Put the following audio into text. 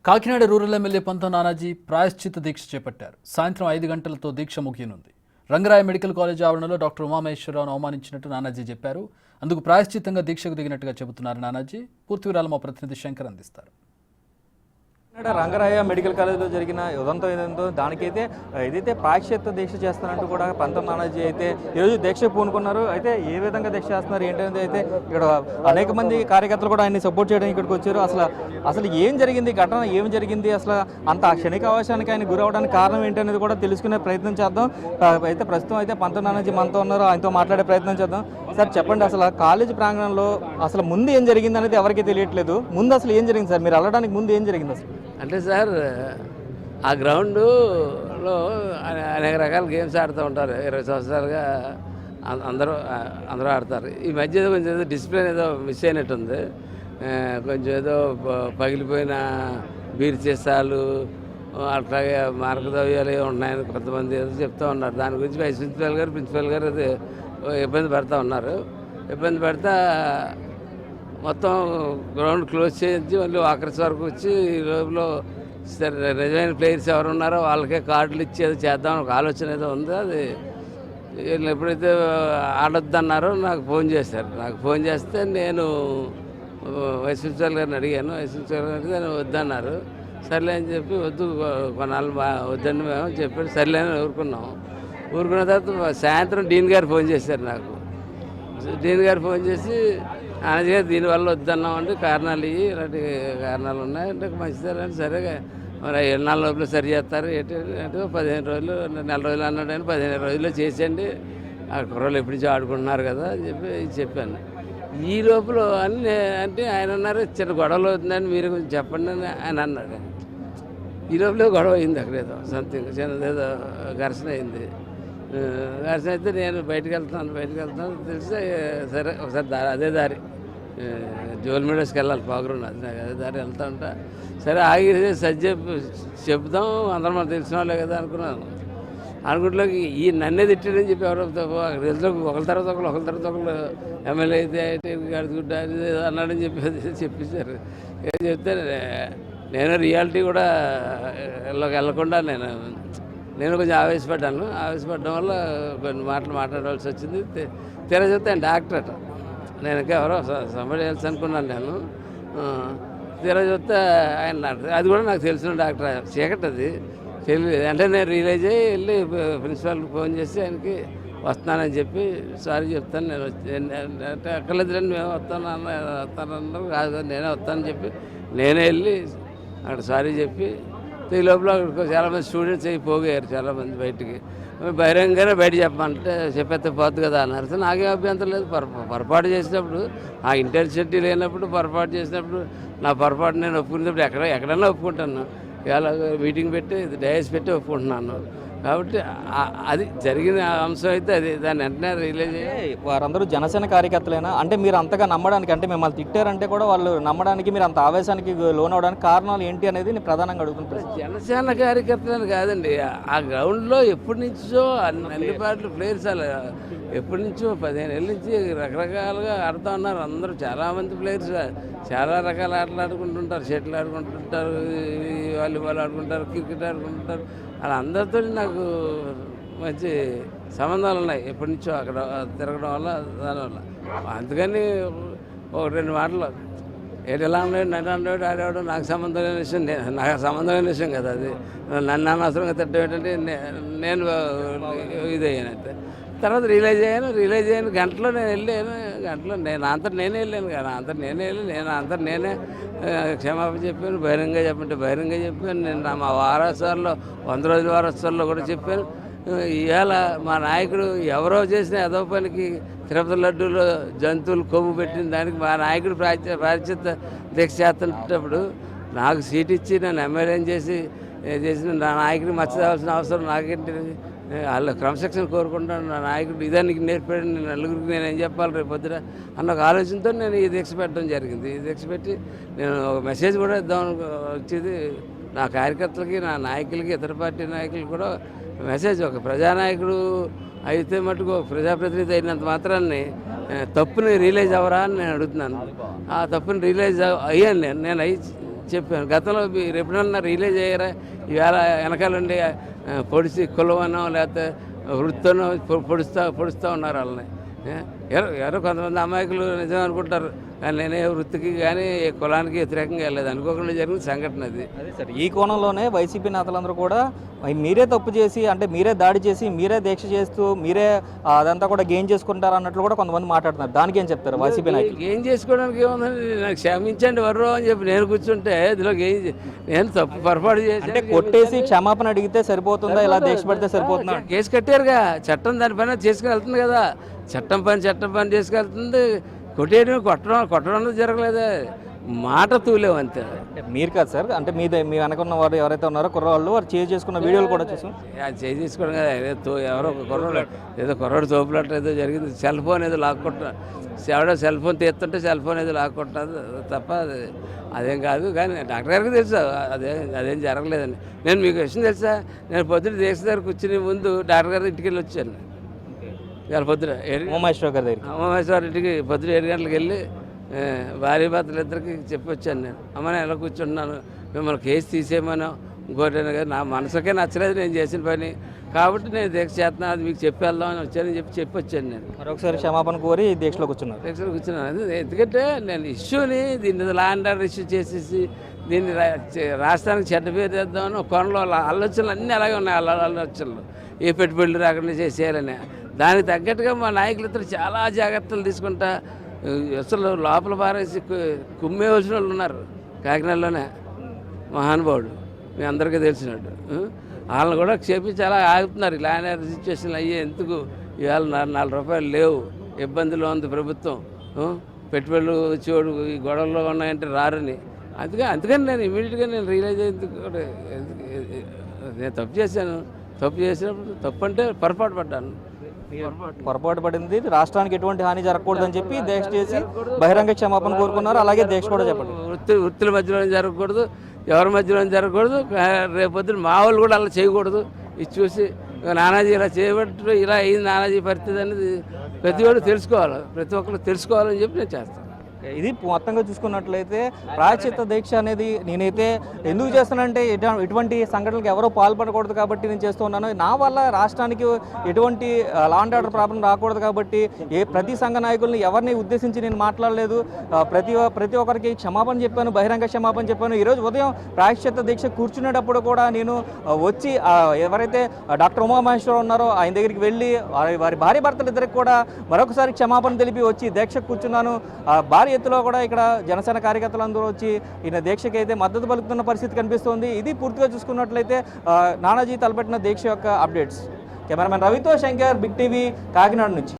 Kakinada rural MLA పంతం నానాజీ ప్రాయశ్చిత్త దీక్ష చేపట్టారు. సాయంత్రం 5 గంటలతో దీక్ష ముగియనుంది. రంగరాయ మెడికల్ కాలేజ్ ఆవరణలో డాక్టర్ ఉమామహేశ్వరరావును అవమానించినట్టు నానాజీ చెప్పారు. అందుకు ప్రాయశ్చిత్తంగా దీక్షకు దిగినట్టుగా చెబుతున్నారు నానాజీ. పూర్తి వివరాలు మా ప్రతినిధి శంకర్ అందిస్తారు. రంగరాయ మెడికల్ కాలేజ్లో జరిగిన ఉదంతం ఏదంతో దానికైతే ఏదైతే ప్రాయశ్చిత్త దీక్ష చేస్తానంటూ కూడా పంతం నానాజీ అయితే ఈరోజు దీక్ష పూనుకున్నారు. అయితే ఏ విధంగా దీక్ష చేస్తున్నారు ఏంటనేది అయితే ఇక్కడ అనేక మంది కార్యకర్తలు కూడా ఆయన్ని సపోర్ట్ చేయడానికి ఇక్కడికి వచ్చారు. అసలు ఏం జరిగింది, ఘటన ఏం జరిగింది, అసలు అంత క్షణిక అవకాశానికి ఆయన గురవడానికి కారణం ఏంటనేది కూడా తెలుసుకునే ప్రయత్నం చేద్దాం. అయితే ప్రస్తుతం అయితే పంతం నానాజీ మనతో ఉన్నారు, ఆయనతో మాట్లాడే ప్రయత్నం చేద్దాం. సార్ చెప్పండి, అసలు కాలేజ్ ప్రాంగణంలో అసలు ముందు ఏం జరిగింది అనేది ఎవరికీ తెలియట్లేదు. ముందు అసలు ఏం జరిగింది సార్? మీరు వెళ్ళడానికి ముందు ఏం జరిగింది అసలు? అంటే సార్, ఆ గ్రౌండ్లో అనేక రకాల గేమ్స్ ఆడుతూ ఉంటారు. 20 సంవత్సరాలుగా అందరూ ఆడతారు. ఈ మధ్య కొంచెం ఏదో డిసిప్లిన్ ఏదో మిస్ అయినట్టుంది. కొంచెం ఏదో పగిలిపోయిన బీర్ సీసాలు అట్లాగే మార్గద్రవ్యాలు ఉన్నాయని కొంతమంది ఏదో చెప్తూ ఉన్నారు. దాని గురించి వైస్ ప్రిన్సిపల్ గారు అది ఇబ్బంది పెడతా ఉన్నారు. ఇబ్బంది పెడతా మొత్తం గ్రౌండ్ క్లోజ్ చేయించి మళ్ళీ ఆఖరి వరకు వచ్చి ఈ రోజులో నిజమైన ప్లేయర్స్ ఎవరు ఉన్నారో వాళ్ళకే కార్డులు ఇచ్చి ఏదో చేద్దామని ఒక ఆలోచన ఏదో ఉంది. అది వీళ్ళు ఎప్పుడైతే ఆడొద్దన్నారో నాకు ఫోన్ చేశారు. నాకు ఫోన్ చేస్తే నేను వైస్ ప్రిన్సిపల్ గారిని అడిగాను. వైస్ ప్రిన్సిపల్ గారు అడిగితే వద్దన్నారు. సర్లే అని చెప్పి వద్దు కొన్నాళ్ళు వద్దని మేము చెప్పాడు. సర్లే అని ఊరుకున్న తర్వాత సాయంత్రం డీన్ గారు ఫోన్ చేశారు నాకు. డీన్ గారు ఫోన్ చేసి నానాజీ గారు దీనివల్ల వద్దన్నామంటే కారణాలు ఇవి ఇలాంటి కారణాలు ఉన్నాయి అంటే మంచిదే సరే మరి 7 లోపల సరి చేస్తారు ఏంటంటే 15 రోజులు నెల రోజులు అన్నాడు అని 15 రోజుల్లో చేసేయండి. ఆ కుర్రలు ఎప్పటి నుంచి ఆడుకుంటున్నారు కదా అని చెప్పాను. ఈ లోపల అన్నీ అంటే ఆయన అన్నారు చిన్న గొడవలు అవుతుందని మీరు కొంచెం చెప్పండి అని ఆయన అన్నాడు. ఈ లోపల గొడవ అయింది, అక్కడ ఏదో సంథింగ్ చిన్నదేదో ఘర్షణ అయింది. ఘర్షణ అయితే నేను బయటకు వెళ్తున్నాను తెలిసి సరే ఒకసారి అదే దారి జోల్ మీడియాస్కి వెళ్ళాలి, ప్రోగ్రామ్ అది నాకు అదే దారి వెళ్తా ఉంటా. సరే ఆగి చెప్తాం అందరం మనకు తెలిసిన వాళ్ళే కదా అనుకున్నాను. అనుకుంటులోకి ఈ నన్నే తిట్టాడని చెప్పి ఎవరో ఒకరి తర్వాత ఒకరు ఎమ్మెల్యే అయితే గడుచుకుంటా అన్నాడని చెప్పేశారు. ఏం చెప్తే నేను రియాలిటీ కూడా వెళ్ళకుండా నేను కొంచెం ఆవేశపడ్డం వల్ల కొన్ని మాటలు మాట్లాడవలసి వచ్చింది. తీరా చెప్తే ఆయన డాక్టర్ అట. నేను ఎవరో సంబంధించి అనుకున్నాను నేను. తీరా చెప్తే ఆయన అది కూడా నాకు తెలిసిన డాక్టర్. చీకటి అది తెలియదు. అంటే నేను రియలైజ్ అయ్యి వెళ్ళి ప్రిన్సిపాల్కి ఫోన్ చేసి ఆయనకి వస్తున్నానని చెప్పి సారీ చెప్తాను నేను అంటే అక్కర్లేదులేండి మేము వస్తానన్నారు కాదు నేనే వస్తానని చెప్పి నేనే వెళ్ళి అక్కడ సారీ చెప్పి ఈ లోపల చాలామంది స్టూడెంట్స్ అవి పోగారు చాలామంది బయటికి. బహిరంగంగానే బయట చెప్పమంటే చెప్పేస్తే పోద్దు కదా అన్నారు. సో నాకేం అభ్యంతరం లేదు. పొరపాటు చేసినప్పుడు ఆ ఇంటెన్సిటీ లేనప్పుడు పొరపాటు చేసినప్పుడు నా పొరపాటు నేను ఒప్పుకున్నప్పుడు ఎక్కడైనా ఒప్పుకుంటాను. ఇవాళ మీటింగ్ పెట్టి డయాస్ పెట్టి ఒప్పుకుంటున్నాను. కాబట్టి అది జరిగిన అంశం అయితే అది దాన్ని వెంటనే రిలీజ్ అయ్యి వారందరూ జనసేన కార్యకర్తలైనా అంటే మీరు అంతగా నమ్మడానికి అంటే మిమ్మల్ని తిట్టారంటే కూడా వాళ్ళు నమ్మడానికి మీరు అంత ఆవేశానికి లోనవడానికి కారణాలు ఏంటి అనేది నేను ప్రధానంగా అడుగుతుంటాను. జనసేన కార్యకర్తలని కాదండి, ఆ గ్రౌండ్లో ఎప్పటి నుంచో అన్ని పార్టీలు ప్లేయర్స్ అలా ఎప్పటి నుంచో 15 ఏళ్ళ నుంచి రకరకాలుగా ఆడుతూ ఉన్నారు. అందరూ చాలామంది ప్లేయర్స్ చాలా రకాల ఆటలు ఆడుకుంటుంటారు. షటిల్ ఆడుకుంటుంటారు, వాలీబాల్ ఆడుకుంటారు, క్రికెట్ ఆడుకుంటుంటారు. అలా అందరితో నాకు మంచి సంబంధాలు ఉన్నాయి ఎప్పటి నుంచో అక్కడ తిరగడం వల్ల దానివల్ల. అందుకని ఒక 2 మాటలు ఎలా ఉన్నాడు నన్ను అన్నాడు ఆడేవాడు నాకు సంబంధం లేని విషయం, నాకు సంబంధం లేని విషయం కదా అది. నన్ను అనవసరంగా తిట్టడం ఏంటంటే నేను ఇదయ్యానంటే తర్వాత రియలైజ్ అయ్యాను. గంటలో నేను వెళ్ళాను. గంటలో నేను నేనే వెళ్ళాను కదా, నేనే క్షమాపణ చెప్పాను. బహిరంగ చెప్పాను. నేను మా వారోత్సవాల్లో 100 రోజుల వారోత్సవాల్లో కూడా చెప్పాను. ఇవాళ మా నాయకుడు ఎవరో చేసిన ఏదో పనికి తిరుపతి లడ్డూలో జంతువులు కొవ్వు పెట్టిన దానికి మా నాయకుడు ప్రాయశ్చిత్త దీక్ష చేస్తున్నప్పుడు నాకు సీట్ ఇచ్చి నన్ను ఎమ్మెల్యేని చేసిన నా నాయకుడిని మర్చిపోవాల్సిన అవసరం నాకేంటి? వాళ్ళు క్రమశిక్షణ కోరుకుంటాను. నా నాయకుడు ఇదానికి నేర్పాడు, నేను నలుగురికి నేను ఏం చెప్పాలి రేపు పొద్దున అన్న ఒక ఆలోచనతో నేను ఈ దీక్ష పెట్టడం జరిగింది. ఈ దీక్ష పెట్టి నేను ఒక మెసేజ్ కూడా ఇద్దామని వచ్చేది నా కార్యకర్తలకి, నా నాయకులకి, ఇతర పార్టీ నాయకులకి కూడా మెసేజ్. ఒక ప్రజానాయకుడు అయితే మటుకు ప్రజాప్రతినిధి అయినంత మాత్రాన్ని తప్పుని రియలైజ్ అవ్వరా అని నేను అడుగుతున్నాను. ఆ తప్పుని రియలైజ్ అయ్యాను. నేను చెప్పాను. గతంలో మీరు ఎప్పుడన్నా రిలీజ్ అయ్యారా? ఈవేళ వెనకాలండి పొడిచి కులవనో లేకపోతే వృత్తనో పొడుస్తూ ఉన్నారు వాళ్ళని. ఎవరో కొంతమంది అమాయకులు నిజం అనుకుంటారు, కానీ నేనే వృత్తికి కానీ కులానికి వ్యతిరేకంగా వెళ్ళలేదు. అనుకోకుండా జరిగిన సంఘటన అది. అదే సార్, ఈ కోణంలోనే వైసీపీ నేతలందరూ కూడా మీరే తప్పు చేసి, అంటే మీరే దాడి చేసి, మీరే దీక్ష చేస్తూ, మీరే అదంతా కూడా గెయిన్ చేసుకుంటారు అన్నట్లు కూడా కొంతమంది మాట్లాడుతున్నారు. దానికి ఏం చెప్తారు వైసీపీ నాయకులు? ఏం చేసుకోవడానికి ఏముందని, నాకు క్షమించండి వర్రో అని చెప్పి నేను కూర్చుంటే ఇందులో నేను తప్పు పొరపాటు చేసి అంటే కొట్టేసి క్షమాపణ అడిగితే సరిపోతుందా, ఇలా దీక్ష పెడితే సరిపోతుందా? కేసు కట్టారుగా, చట్టం దానిపైన చేసుకెళ్తుంది కదా. చట్టం పని చేసుకెళ్తుంది. కొట్టడం జరగలేదే, మాట తూలేవు అంతే. మీరు కాదు సార్, అంటే మీ వెనకున్న వారు ఎవరైతే ఉన్నారో కుర్రవాళ్ళు వారు చేసుకున్న వీడియోలు కూడా చూసాం. చేసుకోవడం కదా, ఎవరో ఒక కుర్రోడు తోపులట్టు ఏదో జరిగింది. సెల్ ఫోన్ ఏదో లాక్కుంటా, ఎవడో సెల్ ఫోన్ తీస్తుంటే సెల్ ఫోన్ ఏదో లాక్కుంటుంది తప్ప అదేం కాదు. కానీ డాక్టర్ గారికి తెలుసా అదేం జరగలేదని. నేను మీకు విషయం తెలుసా, నేను పొద్దున దేశ దగ్గర కూర్చుని ముందు డాక్టర్ గారి ఇంటికి వెళ్ళి వచ్చాను. ఇవాళ పొద్దున ఉమామహేశ్వర గారి దగ్గర, ఉమామహేశ్వర ఇంటికి పొద్దున 7 గంటలకు వెళ్ళి భార్య భర్తలు ఇద్దరికి చెప్పి వచ్చాను. నేను అమ్మ నేను ఎలా కూర్చుంటున్నాను, మిమ్మల్ని కేసు తీసేయమనో ఇంకోటి నా మనసుకే నచ్చలేదు నేను చేసిన పని, కాబట్టి నేను దీక్ష చేస్తున్నాను, అది మీకు చెప్పి వెళ్దాం అని వచ్చానని చెప్పి వచ్చాను. నేను మరొకసారి క్షమాపణ కోరి దీక్షలో కూర్చున్నాను. దీక్షలో కూర్చున్నాను. ఎందుకంటే నేను ఇష్యూని దీన్ని లా అండ్ ఆర్డర్ ఇష్యూ చేసేసి దీన్ని రాష్ట్రానికి చెడ్డ పేరు తెద్దామని కొనలో ఆలోచనలు అన్నీ అలాగే ఉన్నాయి. ఆలోచనలు ఏ పెట్టుబడులు రాకుండా చేసేయాలని, దానికి తగ్గట్టుగా మా నాయకులిద్దరు చాలా జాగ్రత్తలు తీసుకుంటా అసలు లోపల పారేసి కుమ్మే వచ్చిన వాళ్ళు ఉన్నారు కాకినాడలోనే, మహానుభావుడు మీ అందరికీ తెలిసినట్టు. వాళ్ళని కూడా క్షేపించి అలా ఆగుతున్నారు. ఇలా సిచ్యువేషన్లు అయ్యే ఎందుకు ఇవాళ ₹4 లేవు, ఇబ్బందులు ఉంది ప్రభుత్వం, పెట్టుబడులు వచ్చేవాడు ఈ గొడవల్లో ఉన్నాయంటే రారని. అందుకని నేను ఇమీడియట్గా నేను రియలైజ్ అయ్యేందుకు నేను తప్పు చేశాను. తప్పు చేసినప్పుడు తప్పు అంటే పొరపాటు పడింది, రాష్ట్రానికి ఎటువంటి హాని జరగకూడదని చెప్పి దీక్ష చేసి బహిరంగ క్షమాపణ కోరుకున్నారు. అలాగే దీక్ష కూడా చెప్పండి. వృత్తుల మధ్యలో జరగకూడదు, ఎవరి మధ్యలో జరగకూడదు, రేపొద్దున మా వాళ్ళు కూడా అలా చేయకూడదు. ఇది చూసి నానాజీ ఇలా చేయబట్టి ఇలా అయింది నానాజీ పరిస్థితి అనేది ప్రతి ఒక్కరు తెలుసుకోవాలి, ప్రతి ఒక్కరు తెలుసుకోవాలని చెప్పి నేను చేస్తాను. ఇది మొత్తంగా చూసుకున్నట్లయితే ప్రాయశ్చిత్త దీక్ష అనేది నేనైతే ఎందుకు చేస్తానంటే ఇటువంటి సంఘటనలకు ఎవరో పాల్పడకూడదు కాబట్టి నేను చేస్తూ ఉన్నాను. నా వల్ల రాష్ట్రానికి ఎటువంటి లా అండ్ ఆర్డర్ ప్రాబ్లం రాకూడదు కాబట్టి ప్రతి సంఘ నాయకుల్ని ఎవరిని ఉద్దేశించి నేను మాట్లాడలేదు. ప్రతి ఒక్కరికి క్షమాపణ చెప్పాను, బహిరంగ క్షమాపణ చెప్పాను. ఈరోజు ఉదయం ప్రాయశ్చిత్త దీక్ష కూర్చునేటప్పుడు కూడా నేను వచ్చి ఎవరైతే డాక్టర్ ఉమామహేశ్వరరావు ఉన్నారో ఆయన దగ్గరికి వెళ్ళి వారి భార్య భర్తలు ఇద్దరికి కూడా మరొకసారి క్షమాపణ తెలిపి వచ్చి దీక్ష కూర్చున్నాను. భారీ ఎత్తులో కూడా ఇక్కడ జనసేన కార్యకర్తలందరూ వచ్చి ఈయన దీక్షకి అయితే మద్దతు పలుకుతున్న పరిస్థితి కనిపిస్తోంది. ఇది పూర్తిగా చూసుకున్నట్లయితే నానాజీ తలపెట్టిన దీక్ష యొక్క అప్డేట్స్. కెమెరామెన్ రవితో శంకర్, బిగ్ టీవీ, కాకినాడ నుంచి.